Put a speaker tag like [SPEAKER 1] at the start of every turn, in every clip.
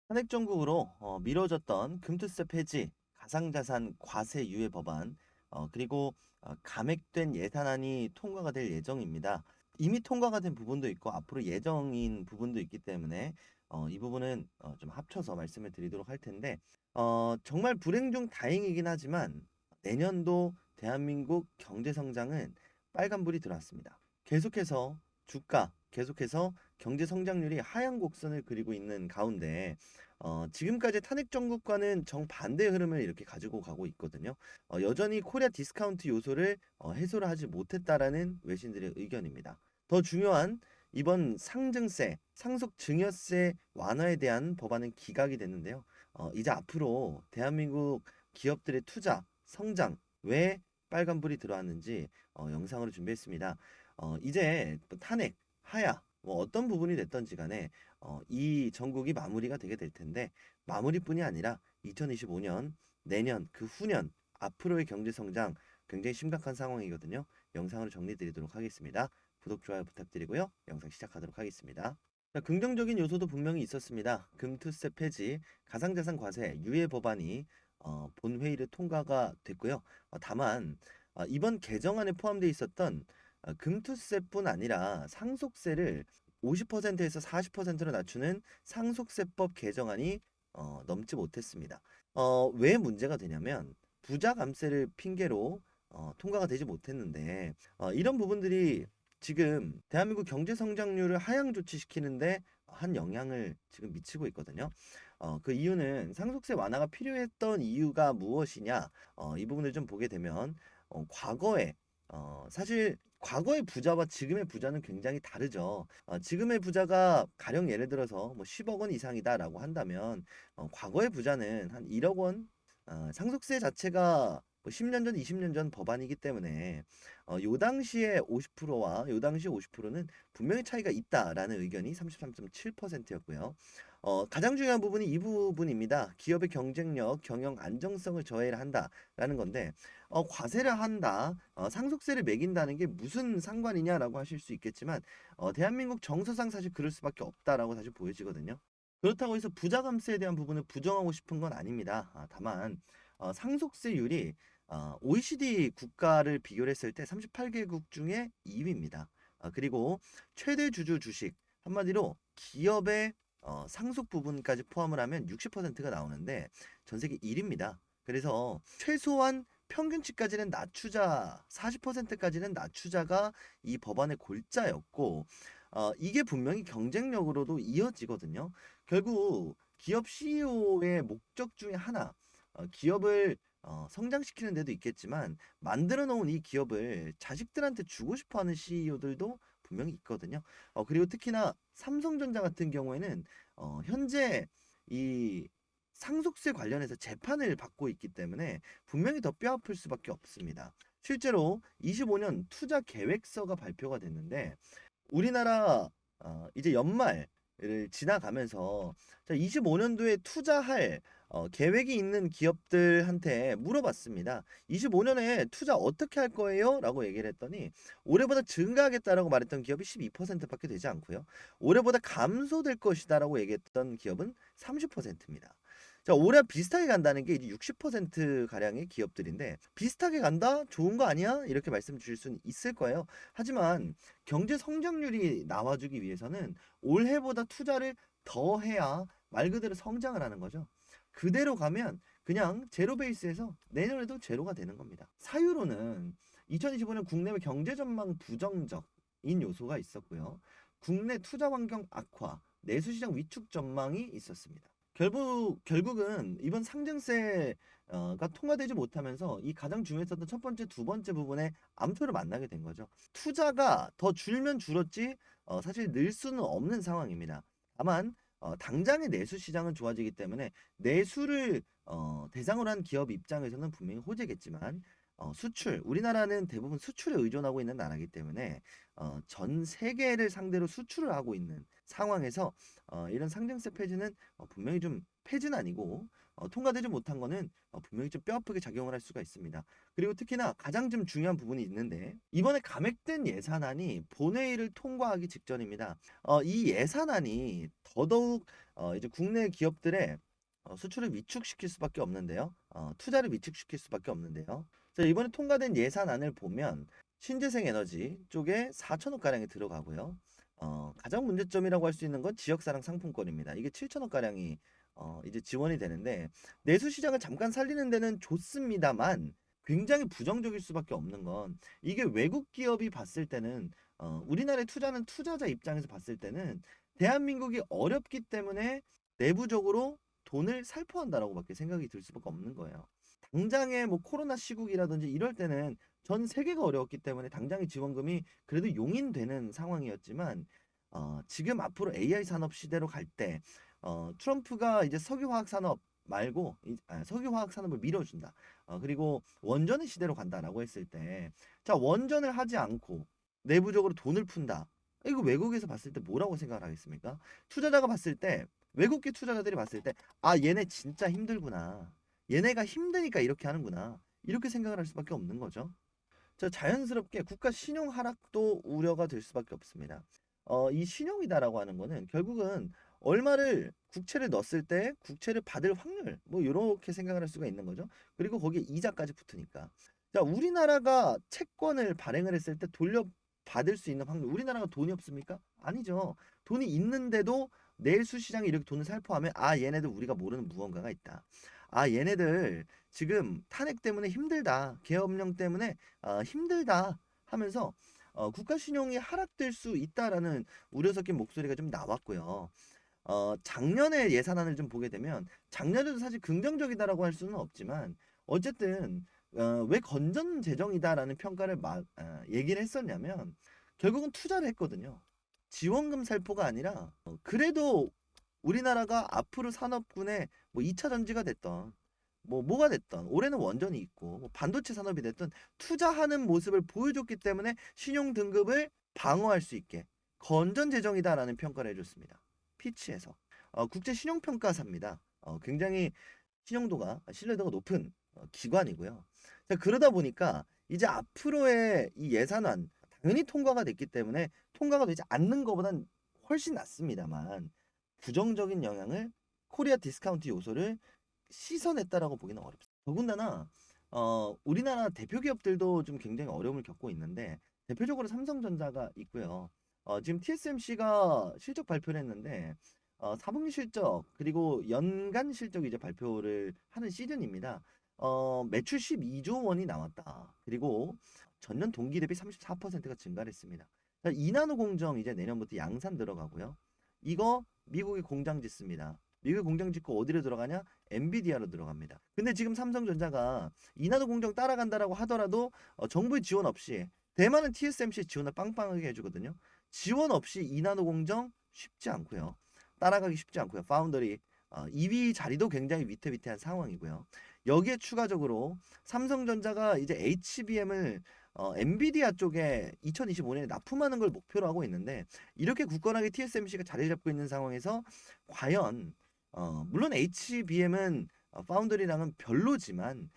[SPEAKER 1] 탄핵 정국으로 미뤄졌던 금투세 폐지, 가상자산 과세 유예 법안, 그리고 감액된 예산안이 통과가 될 예정입니다. 이미 통과가 된 부분도 있고 앞으로 예정인 부분도 있기 때문에 이 부분은 좀 합쳐서 말씀을 드리도록 할 텐데 정말 불행 중 다행이긴 하지만 내년도 대한민국 경제 성장은 빨간불이 들어왔습니다. 계속해서 주가, 계속해서 경제 성장률이 하향 곡선을 그리고 있는 가운데 지금까지 탄핵 정국과는 정반대의 흐름을 이렇게 가지고 가고 있거든요. 여전히 코리아 디스카운트 요소를 해소를 하지 못했다라는 외신들의 의견입니다. 더 중요한 이번 상증세, 상속 증여세 완화에 대한 법안은 기각이 됐는데요. 이제 앞으로 대한민국 기업들의 투자, 성장, 왜 빨간불이 들어왔는지 영상으로 준비했습니다. 이제 뭐 탄핵, 하야, 뭐 어떤 부분이 됐던지 간에 이 전국이 마무리가 되게 될 텐데 마무리뿐이 아니라 2025년, 내년, 그 후년 앞으로의 경제 성장 굉장히 심각한 상황이거든요. 영상으로 정리드리도록 하겠습니다. 구독, 좋아요 부탁드리고요. 영상 시작하도록 하겠습니다. 자, 긍정적인 요소도 분명히 있었습니다. 금투세 폐지, 가상자산 과세 유예 법안이 본회의를 통과가 됐고요. 다만 이번 개정안에 포함되어 있었던 금투세뿐 아니라 상속세를 50%에서 40%로 낮추는 상속세법 개정안이 넘지 못했습니다. 왜 문제가 되냐면 부자 감세를 핑계로 통과가 되지 못했는데 이런 부분들이 지금 대한민국 경제 성장률을 하향 조치시키는데 한 영향을 지금 미치고 있거든요. 그 이유는 상속세 완화가 필요했던 이유가 무엇이냐? 이 부분을 좀 보게 되면 과거에 사실 과거의 부자와 지금의 부자는 굉장히 다르죠. 지금의 부자가 가령 예를 들어서 뭐 10억 원 이상이다라고 한다면 과거의 부자는 한 1억 원 상속세 자체가 뭐 10년 전, 20년 전 법안이기 때문에 요 당시에 50%와 요 당시 50%는 분명히 차이가 있다라는 의견이 33.7%였고요. 가장 중요한 부분이 이 부분입니다. 기업의 경쟁력, 경영 안정성을 저해를 한다라는 건데 과세를 한다, 상속세를 매긴다는 게 무슨 상관이냐라고 하실 수 있겠지만 대한민국 정서상 사실 그럴 수밖에 없다라고 사실 보여지거든요. 그렇다고 해서 부자 감세에 대한 부분을 부정하고 싶은 건 아닙니다. 다만 상속세율이 OECD 국가를 비교를 했을 때 38개국 중에 2위입니다. 그리고 최대 주주 주식 한마디로 기업의 상속 부분까지 포함을 하면 60%가 나오는데 전 세계 1위입니다. 그래서 최소한 평균치까지는 낮추자, 40%까지는 낮추자가 이 법안의 골자였고, 이게 분명히 경쟁력으로도 이어지거든요. 결국 기업 CEO의 목적 중에 하나, 기업을 성장시키는 데도 있겠지만 만들어 놓은 이 기업을 자식들한테 주고 싶어 하는 CEO들도 분명히 있거든요. 그리고 특히나 삼성전자 같은 경우에는 현재 이 상속세 관련해서 재판을 받고 있기 때문에 분명히 더 뼈아플 수밖에 없습니다. 실제로 25년 투자 계획서가 발표가 됐는데 우리나라 이제 연말을 지나가면서 25년도에 투자할 계획이 있는 기업들한테 물어봤습니다. 25년에 투자 어떻게 할 거예요? 라고 얘기를 했더니 올해보다 증가하겠다라고 말했던 기업이 12%밖에 되지 않고요. 올해보다 감소될 것이다라고 얘기했던 기업은 30%입니다. 자, 올해 비슷하게 간다는 게 이제 60% 가량의 기업들인데 비슷하게 간다? 좋은 거 아니야? 이렇게 말씀 주실 수는 있을 거예요. 하지만 경제 성장률이 나와주기 위해서는 올해보다 투자를 더 해야 말 그대로 성장을 하는 거죠. 그대로 가면 그냥 제로 베이스에서 내년에도 제로가 되는 겁니다. 사유로는 2025년 국내외 경제 전망 부정적인 요소가 있었고요. 국내 투자 환경 악화, 내수 시장 위축 전망이 있었습니다. 결국은 이번 상증세가 통과되지 못하면서 이 가장 중요했었던 첫 번째, 두 번째 부분에 암초를 만나게 된 거죠. 투자가 더 줄면 줄었지 사실 늘 수는 없는 상황입니다. 다만 당장의 내수 시장은 좋아지기 때문에 내수를 대상으로 한 기업 입장에서는 분명히 호재겠지만 수출, 우리나라는 대부분 수출에 의존하고 있는 나라이기 때문에 전 세계를 상대로 수출을 하고 있는 상황에서 이런 상징세 폐지는 분명히 좀 폐지는 아니고 통과되지 못한 거는 분명히 좀 뼈아프게 작용을 할 수가 있습니다. 그리고 특히나 가장 좀 중요한 부분이 있는데 이번에 감액된 예산안이 본회의를 통과하기 직전입니다. 이 예산안이 더더욱 이제 국내 기업들의 수출을 위축시킬 수밖에 없는데요. 투자를 위축시킬 수밖에 없는데요. 자, 이번에 통과된 예산안을 보면 신재생 에너지 쪽에 4천억 가량이 들어가고요. 가장 문제점이라고 할 수 있는 건 지역사랑 상품권입니다. 이게 7천억 가량이 이제 지원이 되는데 내수 시장을 잠깐 살리는 데는 좋습니다만 굉장히 부정적일 수밖에 없는 건 이게 외국 기업이 봤을 때는 우리나라에 투자는 투자자 입장에서 봤을 때는 대한민국이 어렵기 때문에 내부적으로 돈을 살포한다라고밖에 생각이 들 수밖에 없는 거예요. 당장의 뭐 코로나 시국이라든지 이럴 때는 전 세계가 어려웠기 때문에 당장의 지원금이 그래도 용인되는 상황이었지만 지금 앞으로 AI 산업 시대로 갈 때 트럼프가 이제 석유화학 산업 말고 석유화학 산업을 밀어준다. 그리고 원전의 시대로 간다라고 했을 때, 자 원전을 하지 않고 내부적으로 돈을 푼다. 이거 외국에서 봤을 때 뭐라고 생각을 하겠습니까? 투자자가 봤을 때 외국계 투자자들이 봤을 때 얘네 진짜 힘들구나. 얘네가 힘드니까 이렇게 하는구나. 이렇게 생각을 할 수밖에 없는 거죠. 자, 자연스럽게 국가 신용 하락도 우려가 될 수밖에 없습니다. 이 신용이다라고 하는 거는 결국은 얼마를 국채를 넣었을 때 국채를 받을 확률 뭐 이렇게 생각을 할 수가 있는 거죠. 그리고 거기에 이자까지 붙으니까. 자, 우리나라가 채권을 발행을 했을 때 돌려받을 수 있는 확률. 우리나라가 돈이 없습니까? 아니죠. 돈이 있는데도 내수 시장에 이렇게 돈을 살포하면 얘네들 우리가 모르는 무언가가 있다. 얘네들 지금 탄핵 때문에 힘들다. 계엄령 때문에 힘들다 하면서 국가 신용이 하락될 수 있다라는 우려 섞인 목소리가 좀 나왔고요. 작년에 예산안을 좀 보게 되면 작년에도 사실 긍정적이다라고 할 수는 없지만 어쨌든 왜 건전 재정이다라는 평가를 얘기를 했었냐면 결국은 투자를 했거든요. 지원금 살포가 아니라 그래도 우리나라가 앞으로 산업군의 뭐 2차 전지가 됐던 뭐가 됐던 올해는 원전이 있고 뭐 반도체 산업이 됐던 투자하는 모습을 보여줬기 때문에 신용 등급을 방어할 수 있게 건전 재정이다라는 평가를 해줬습니다. 피치에서 국제 신용 평가사입니다. 굉장히 신뢰도가 높은 기관이고요. 자, 그러다 보니까 이제 앞으로의 이 예산안 당연히 통과가 됐기 때문에 통과가 되지 않는 것보단 훨씬 낫습니다만 부정적인 영향을 코리아 디스카운트 요소를 씻어냈다라고 보기는 어렵습니다. 더군다나 우리나라 대표 기업들도 좀 굉장히 어려움을 겪고 있는데 대표적으로 삼성전자가 있고요. 지금 TSMC가 실적 발표를 했는데 4분기 실적 그리고 연간 실적이 이제 발표를 하는 시즌입니다. 매출 12조 원이 나왔다. 그리고 전년 동기 대비 34%가 증가를 했습니다. 2나노 공정 이제 내년부터 양산 들어가고요. 이거 미국의 공장 짓습니다. 미국 공장 짓고 어디로 들어가냐? 엔비디아로 들어갑니다. 근데 지금 삼성전자가 이나노 공정 따라간다라고 하더라도 정부의 지원 없이 대만은 TSMC 지원을 빵빵하게 해주거든요. 지원 없이 이나노 공정 쉽지 않고요. 따라가기 쉽지 않고요. 파운더리 2위 자리도 굉장히 위태위태한 상황이고요. 여기에 추가적으로 삼성전자가 이제 HBM을 엔비디아 쪽에 2025년에 납품하는 걸 목표로 하고 있는데 이렇게 굳건하게 TSMC가 자리 잡고 있는 상황에서 과연 물론 HBM은 파운드리랑은 별로지만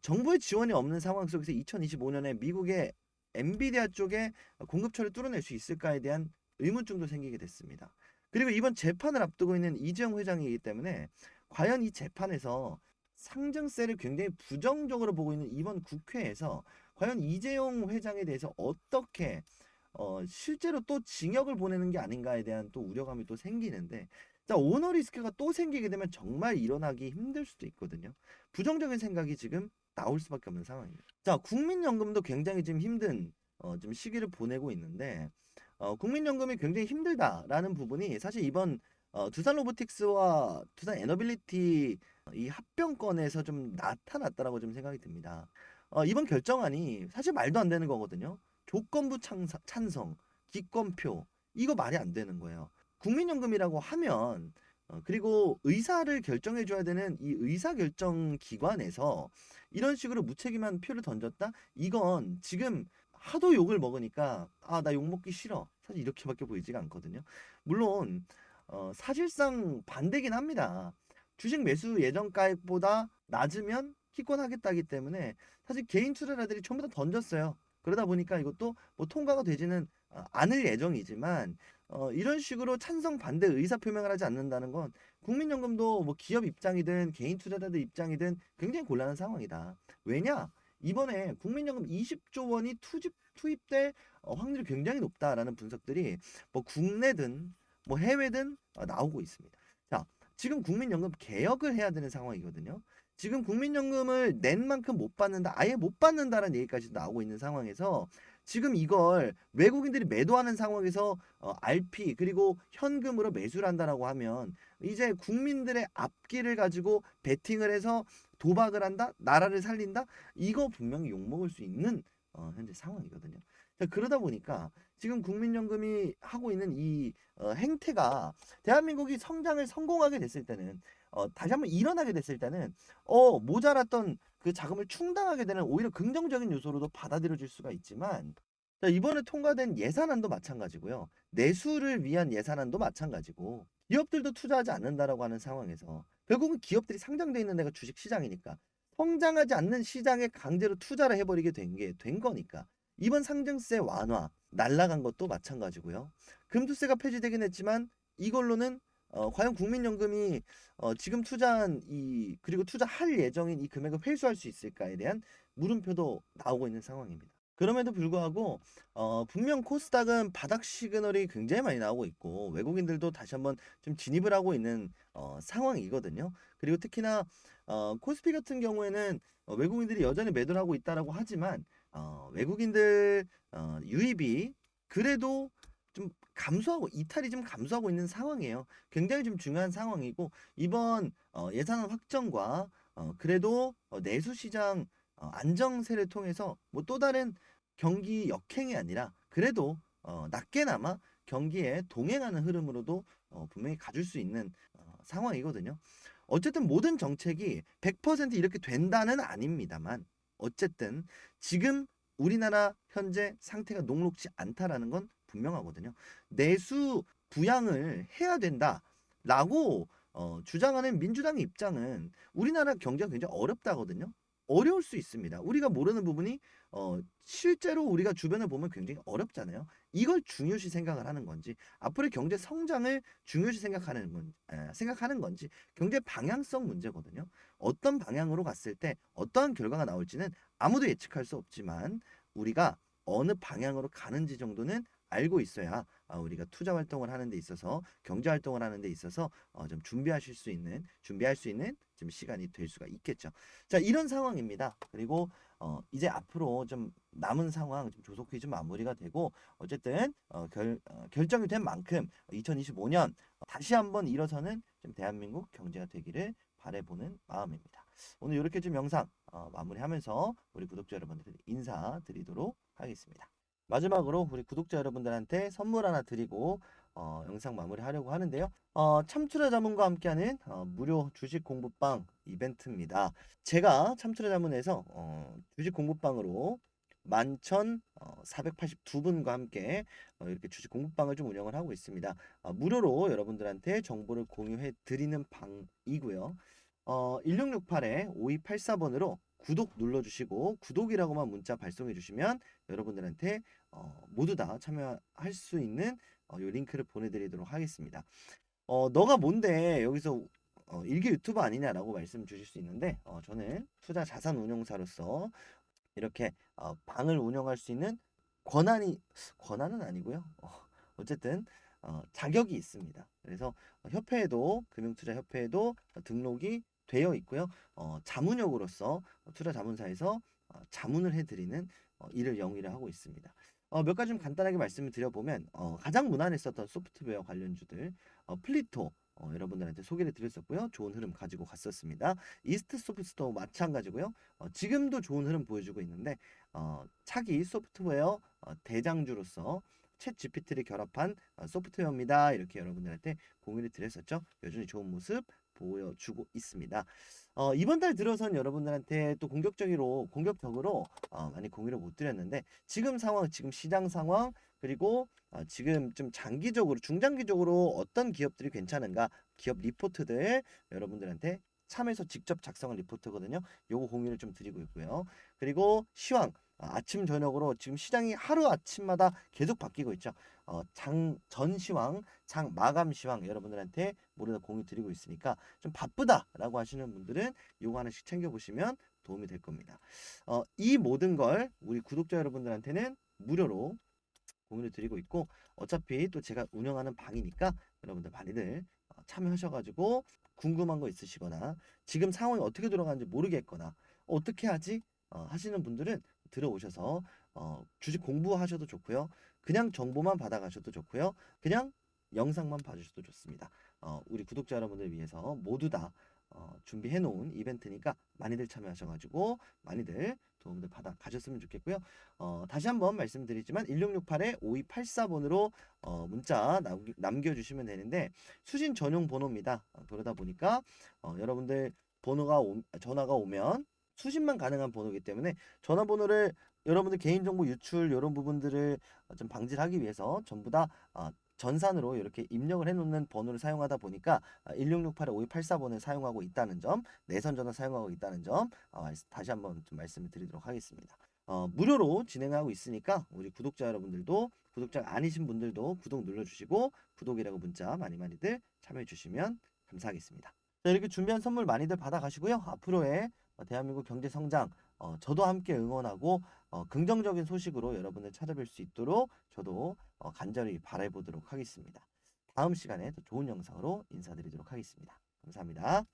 [SPEAKER 1] 정부의 지원이 없는 상황 속에서 2025년에 미국의 엔비디아 쪽에 공급처를 뚫어낼 수 있을까에 대한 의문점도 생기게 됐습니다. 그리고 이번 재판을 앞두고 있는 이재용 회장이기 때문에 과연 이 재판에서 상증세를 굉장히 부정적으로 보고 있는 이번 국회에서 과연 이재용 회장에 대해서 어떻게 실제로 또 징역을 보내는 게 아닌가에 대한 또 우려감이 또 생기는데 자, 오너 리스크가 또 생기게 되면 정말 일어나기 힘들 수도 있거든요. 부정적인 생각이 지금 나올 수밖에 없는 상황입니다. 자, 국민연금도 굉장히 지금 힘든 좀 시기를 보내고 있는데 국민연금이 굉장히 힘들다라는 부분이 사실 이번 두산 로보틱스와 두산 에너빌리티 이 합병건에서 좀 나타났다라고 좀 생각이 듭니다. 이번 결정안이 사실 말도 안 되는 거거든요. 조건부 찬성, 기권표 이거 말이 안 되는 거예요. 국민연금이라고 하면 그리고 의사를 결정해 줘야 되는 이 의사결정 기관에서 이런 식으로 무책임한 표를 던졌다? 이건 지금 하도 욕을 먹으니까 '아 나 욕 먹기 싫어.' 사실 이렇게밖에 보이지가 않거든요. 물론 사실상 반대긴 합니다. 주식 매수 예정가액보다 낮으면 기권하겠다기 때문에 사실 개인 투자자들이 전부 다 던졌어요. 그러다 보니까 이것도 뭐 통과가 되지는 않을 예정이지만 이런 식으로 찬성 반대 의사 표명을 하지 않는다는 건 국민연금도 뭐 기업 입장이든 개인 투자자들 입장이든 굉장히 곤란한 상황이다. 왜냐? 이번에 국민연금 20조 원이 투입될 확률이 굉장히 높다라는 분석들이 뭐 국내든 뭐 해외든 나오고 있습니다. 자, 지금 국민연금 개혁을 해야 되는 상황이거든요. 지금 국민연금을 낸 만큼 못 받는다, 아예 못 받는다라는 얘기까지 나오고 있는 상황에서 지금 이걸 외국인들이 매도하는 상황에서 RP 그리고 현금으로 매수를 한다라고 하면 이제 국민들의 앞길을 가지고 베팅을 해서 도박을 한다, 나라를 살린다, 이거 분명히 욕먹을 수 있는 현재 상황이거든요. 자, 그러다 보니까 지금 국민연금이 하고 있는 이 행태가 대한민국이 성장을 성공하게 됐을 때는 다시 한번 일어나게 됐을 때는 모자랐던 그 자금을 충당하게 되는 오히려 긍정적인 요소로도 받아들여질 수가 있지만 자, 이번에 통과된 예산안도 마찬가지고요. 내수를 위한 예산안도 마찬가지고 기업들도 투자하지 않는다라고 하는 상황에서 결국은 기업들이 상장돼 있는 데가 주식 시장이니까 성장하지 않는 시장에 강제로 투자를 해버리게 된 거니까 이번 상증세 완화 날라간 것도 마찬가지고요. 금투세가 폐지되긴 했지만 이걸로는 과연 국민연금이 지금 투자한 이 그리고 투자할 예정인 이 금액을 회수할 수 있을까에 대한 물음표도 나오고 있는 상황입니다. 그럼에도 불구하고 분명 코스닥은 바닥 시그널이 굉장히 많이 나오고 있고 외국인들도 다시 한번 좀 진입을 하고 있는 상황이거든요. 그리고 특히나 코스피 같은 경우에는 외국인들이 여전히 매도를 하고 있다라고 하지만 외국인들 유입이 그래도 좀 감소하고 이탈이 좀 감소하고 있는 상황이에요. 굉장히 좀 중요한 상황이고 이번 예산안 확정과 그래도 내수 시장 안정세를 통해서 뭐 또 다른 경기 역행이 아니라 그래도 낮게나마 경기에 동행하는 흐름으로도 분명히 가줄 수 있는 상황이거든요. 어쨌든 모든 정책이 100% 이렇게 된다는 아닙니다만 어쨌든 지금 우리나라 현재 상태가 녹록지 않다라는 건 분명하거든요. 내수 부양을 해야 된다라고 주장하는 민주당의 입장은 우리나라 경제가 굉장히 어렵다거든요. 어려울 수 있습니다. 우리가 모르는 부분이 실제로 우리가 주변을 보면 굉장히 어렵잖아요. 이걸 중요시 생각을 하는 건지 앞으로의 경제 성장을 중요시 생각하는 건지 경제 방향성 문제거든요. 어떤 방향으로 갔을 때 어떠한 결과가 나올지는 아무도 예측할 수 없지만 우리가 어느 방향으로 가는지 정도는 알고 있어야 우리가 투자 활동을 하는 데 있어서 경제 활동을 하는 데 있어서 좀 준비할 수 있는 좀 시간이 될 수가 있겠죠. 자, 이런 상황입니다. 그리고 이제 앞으로 좀 남은 상황 좀 조속히 좀 마무리가 되고 어쨌든 결정이 된 만큼 2025년 다시 한번 일어서는 좀 대한민국 경제가 되기를 바라보는 마음입니다. 오늘 이렇게 좀 영상 마무리하면서 우리 구독자 여러분들 인사드리도록 하겠습니다. 마지막으로 우리 구독자 여러분들한테 선물 하나 드리고 영상 마무리하려고 하는데요. 참투자자문과 함께하는 무료 주식 공부방 이벤트입니다. 제가 참투자자문에서 주식 공부방으로 11,482분과 함께 이렇게 주식 공부방을 좀 운영을 하고 있습니다. 무료로 여러분들한테 정보를 공유해 드리는 방이고요. 1668-5284번으로 구독 눌러주시고 구독이라고만 문자 발송해 주시면 여러분들한테 모두 다 참여할 수 있는 요 링크를 보내드리도록 하겠습니다. 너가 뭔데 여기서 일개 유튜버 아니냐라고 말씀 주실 수 있는데 저는 투자 자산 운용사로서 이렇게 방을 운영할 수 있는 권한은 아니고요. 어쨌든 자격이 있습니다. 그래서 협회에도 금융투자협회에도 등록이 되어 있고요. 자문역으로서 투자 자문사에서 자문을 해드리는 일을 영위를 하고 있습니다. 몇 가지 좀 간단하게 말씀을 드려보면 가장 무난했었던 소프트웨어 관련주들 플리토 여러분들한테 소개를 드렸었고요. 좋은 흐름 가지고 갔었습니다. 이스트 소프트도 마찬가지고요. 지금도 좋은 흐름 보여주고 있는데 차기 소프트웨어 대장주로서 챗 GPT를 결합한 소프트웨어입니다. 이렇게 여러분들한테 공유를 드렸었죠. 여전히 좋은 모습 보여주고 있습니다. 이번 달 들어선 여러분들한테 또 공격적으로 많이 공유를 못 드렸는데 지금 상황, 지금 시장 상황 그리고 지금 좀 장기적으로, 중장기적으로 어떤 기업들이 괜찮은가 기업 리포트들 여러분들한테 참에서 직접 작성한 리포트거든요. 요거 공유를 좀 드리고 있고요. 그리고 시황 아침 저녁으로 지금 시장이 하루 아침마다 계속 바뀌고 있죠. 장 전 시황, 장 마감 시황 여러분들한테 모두 다 공유 드리고 있으니까 좀 바쁘다라고 하시는 분들은 요거 하나씩 챙겨 보시면 도움이 될 겁니다. 이 모든 걸 우리 구독자 여러분들한테는 무료로 공유를 드리고 있고 어차피 또 제가 운영하는 방이니까 여러분들 많이들 참여하셔가지고 궁금한 거 있으시거나 지금 상황이 어떻게 돌아가는지 모르겠거나 어떻게 하지 하시는 분들은 들어오셔서 주식 공부하셔도 좋고요. 그냥 정보만 받아가셔도 좋고요. 그냥 영상만 봐주셔도 좋습니다. 우리 구독자 여러분들 위해서 모두 다 준비해 놓은 이벤트니까 많이들 참여하셔가지고 많이들 도움들 받아 가셨으면 좋겠고요. 다시 한번 말씀드리지만 1668-5284번으로 문자 남겨주시면 되는데 수신 전용 번호입니다. 그러다 보니까 여러분들 전화가 오면 수신만 가능한 번호이기 때문에 전화번호를 여러분들 개인정보 유출 이런 부분들을 좀 방지를 하기 위해서 전부 다 전산으로 이렇게 입력을 해놓는 번호를 사용하다 보니까 1668-5284번을 사용하고 있다는 점, 내선 전화 사용하고 있다는 점 다시 한번 좀 말씀을 드리도록 하겠습니다. 무료로 진행하고 있으니까 우리 구독자 여러분들도 구독자 아니신 분들도 구독 눌러주시고 구독이라고 문자 많이들 참여해 주시면 감사하겠습니다. 자, 이렇게 준비한 선물 많이들 받아가시고요. 앞으로의 대한민국 경제 성장 저도 함께 응원하고 긍정적인 소식으로 여러분을 찾아뵐 수 있도록 저도 간절히 바라보도록 하겠습니다. 다음 시간에 더 좋은 영상으로 인사드리도록 하겠습니다. 감사합니다.